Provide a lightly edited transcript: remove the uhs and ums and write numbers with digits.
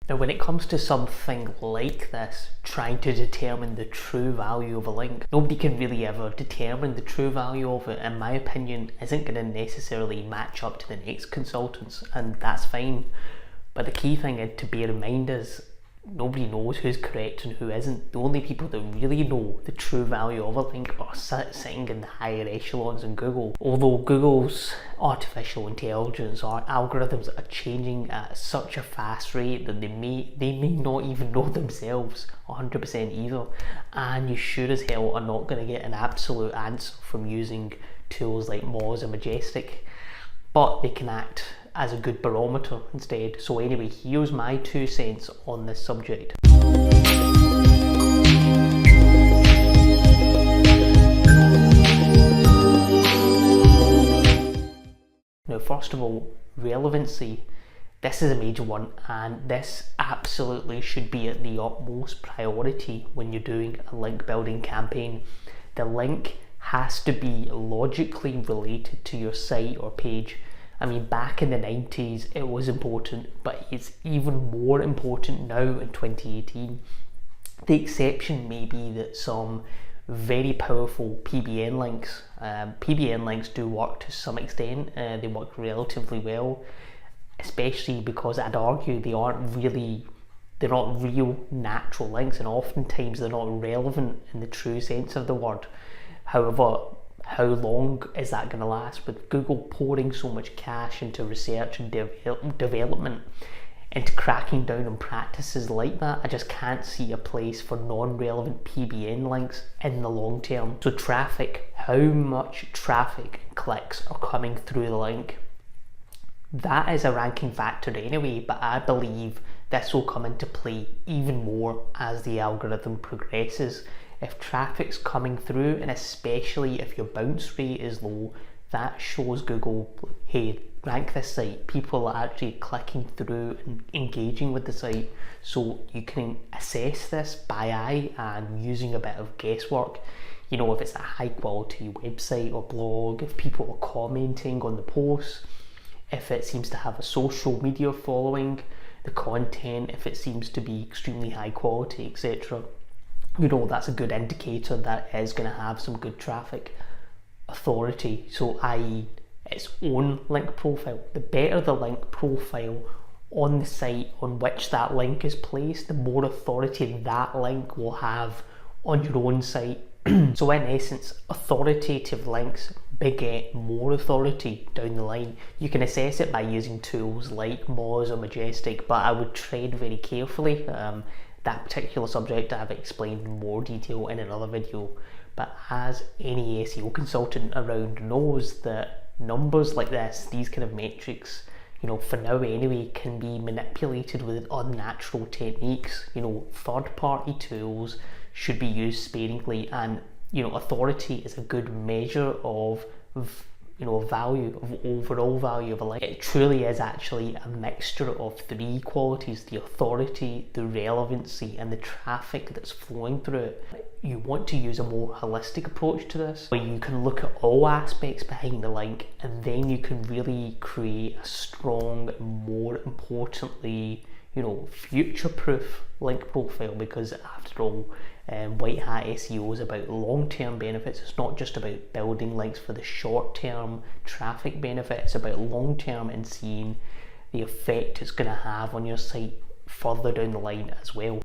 Now, when it comes to something like this, trying to determine the true value of a link, nobody can really ever determine the true value of it. In my opinion, isn't going to necessarily match up to the next consultant's, and that's fine. But the key thing to bear in mind is nobody knows who's correct and who isn't. The only people that really know the true value of a link are sitting in the higher echelons in Google. Although Google's artificial intelligence or algorithms are changing at such a fast rate that they may not even know themselves 100% either. And you sure as hell are not going to get an absolute answer from using tools like Moz and Majestic, but they can act as a good barometer instead. So anyway, here's my 2 cents on this subject. Now, first of all, relevancy. This is a major one, and this absolutely should be at the utmost priority when you're doing a link building campaign. The link has to be logically related to your site or page. I mean, back in the 90s it was important, but it's even more important now in 2018. The exception may be that some very powerful PBN links, PBN links do work to some extent, they work relatively well, especially because I'd argue they're not real natural links, and oftentimes they're not relevant in the true sense of the word. However, how long is that going to last? With Google pouring so much cash into research and development, into cracking down on practices like that, I just can't see a place for non-relevant PBN links in the long term. So traffic, how much traffic and clicks are coming through the link? That is a ranking factor anyway, but I believe this will come into play even more as the algorithm progresses. If traffic's coming through, and especially if your bounce rate is low, that shows Google, hey, rank this site. People are actually clicking through and engaging with the site. So you can assess this by eye and using a bit of guesswork. You know, if it's a high quality website or blog, if people are commenting on the posts, if it seems to have a social media following, the content, if it seems to be extremely high quality, etc. You know, that's a good indicator that is going to have some good traffic. Authority, so i.e. its own link profile. The better the link profile on the site on which that link is placed, the more authority that link will have on your own site. So in essence, authoritative links beget more authority down the line. You can assess it by using tools like Moz or Majestic, but I would tread very carefully. That particular subject I've explained in more detail in another video, but as any SEO consultant around knows, that numbers like this, these kind of metrics, you know, for now anyway, can be manipulated with unnatural techniques. You know, third-party tools should be used sparingly, and you know, authority is a good measure of value, of overall value of a link. It truly is actually a mixture of 3 qualities: the authority, the relevancy, and the traffic that's flowing through it. You want to use a more holistic approach to this, where you can look at all aspects behind the link, and then you can really create a strong, more importantly, you know, future-proof link profile, because after all, white hat SEO is about long-term benefits. It's not just about building links for the short-term traffic benefit. It's about long-term and seeing the effect it's going to have on your site further down the line as well.